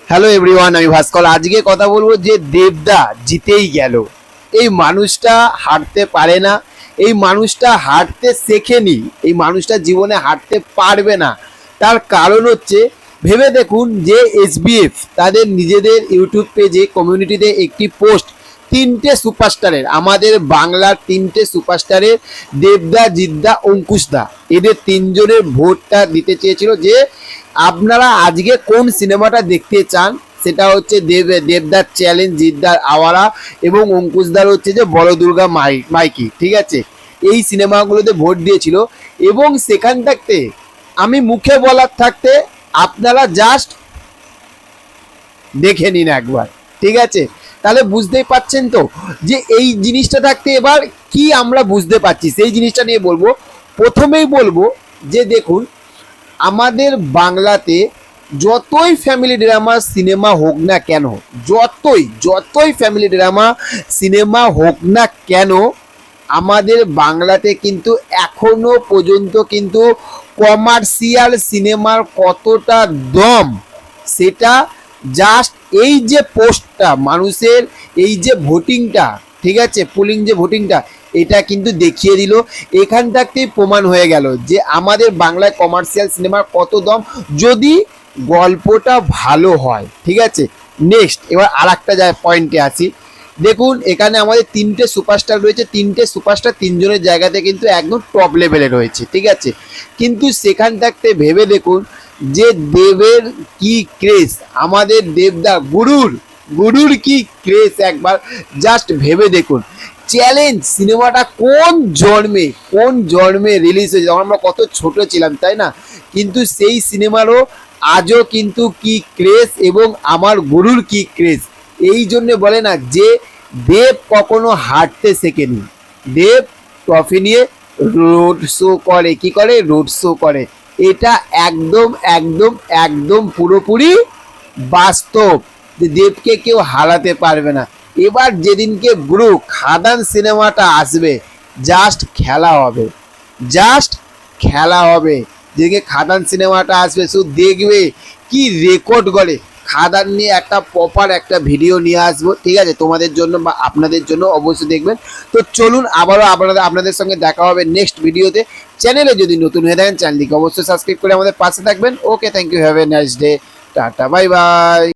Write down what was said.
Hello everyone, আমি ভাস্কর। আজকে কথা বলবো যে দেবদা জিতেই গেল। এই মানুষটা হারতে পারে না, এই মানুষটা হারতে শেখেনি, এই মানুষটা জীবনে হারতে পারবে না। তার কারণ হচ্ছে, ভেবে দেখুন যে এসবিএফ তাদের নিজেদের ইউটিউব পেজে কমিউনিটিতে একটি পোস্ট, তিনটে সুপারস্টারের, আমাদের বাংলার তিনটে সুপারস্টারের, দেবদা, জিদ্দা, অঙ্কুশদা, এদের তিনজনের ভোটটা দিতে চেয়েছিল যে আপনারা আজকে কোন সিনেমাটা দেখতে চান। সেটা হচ্ছে দেবদার চ্যালেঞ্জ, জিদ্দার আওয়ারা এবং অঙ্কুশদার হচ্ছে যে বড় দুর্গা মাইকি। ঠিক আছে, এই সিনেমাগুলোতে ভোট দিয়েছিল এবং সেখান থাকতে আমি মুখে বলার থাকতে আপনারা জাস্ট দেখে নিন একবার। ঠিক আছে, তাহলে বুঝতেই পাচ্ছেন তো যে এই জিনিসটা থাকতে এবার কি আমরা বুঝতে পারছি, সেই জিনিসটা নিয়ে বলবো। প্রথমেই বলবো যে দেখুন, আমাদের বাংলাতে যতই ফ্যামিলি ড্রামা সিনেমা হোক না কেন, যতই ফ্যামিলি ড্রামা সিনেমা হোক না কেন, আমাদের বাংলাতে কিন্তু এখনো পর্যন্ত কিন্তু কমার্শিয়াল সিনেমার কতটা দম, সেটা জাস্ট এই যে পোস্টটা, মানুষের এই যে ভোটিংটা, ঠিক আছে, পুলিং যে ভোটিংটা, এটা কিন্তু দেখিয়ে দিল। এখান থাকতেই প্রমাণ হয়ে গেল যে আমাদের বাংলায় কমার্শিয়াল সিনেমার কত দম, যদি গল্পটা ভালো হয়। ঠিক আছে, নেক্সট এবার আর একটা পয়েন্টে আসি। দেখুন, এখানে আমাদের তিনটে সুপারস্টার রয়েছে, তিনটে সুপারস্টার তিনজনের জায়গাতে কিন্তু একদম টপ লেভেলে রয়েছে। ঠিক আছে, কিন্তু সেখান থাকতে ভেবে দেখুন যে দেবের কি ক্রেজ, আমাদের দেবদা গুরুর কি ক্রেজ, একবার জাস্ট ভেবে দেখুন। চ্যালেঞ্জ সিনেমাটা কোন জন্মে রিলিজ হয়েছে, তখন আমরা কত ছোট ছিলাম, তাই না? কিন্তু সেই সিনেমারও আজও কিন্তু কি ক্রেজ এবং আমার গুরুর কি ক্রেজ। এই জন্য বলে না যে দেব কখনো হাঁটতে শেখেনি। দেব ট্রফি নিয়ে রোড শো করে, কি করে, রোড শো করে। এটা একদম একদম একদম পুরোপুরি বাস্তব যে দেবকে কেউ হারাতে পারবে না। এবার যেদিনকে ব্রু খাদান সিনেমাটা আসবে, জাস্ট খেলা হবে। যেদিকে খাদান সিনেমাটা আসবে, শুধু দেখবে কি রেকর্ড করে। খাদান নিয়ে একটা প্রপার একটা ভিডিও নিয়ে আসবো, ঠিক আছে, তোমাদের জন্য বা আপনাদের জন্য, অবশ্যই দেখবেন। তো চলুন, আবারও আপনাদের সঙ্গে দেখা হবে নেক্সট ভিডিওতে। চ্যানেলে যদি নতুন হয়ে থাকেন, চ্যানেলটিকে অবশ্যই সাবস্ক্রাইব করে আমাদের পাশে থাকবেন। Okay, thank you, have a nice day, টাটা, বাই বাই।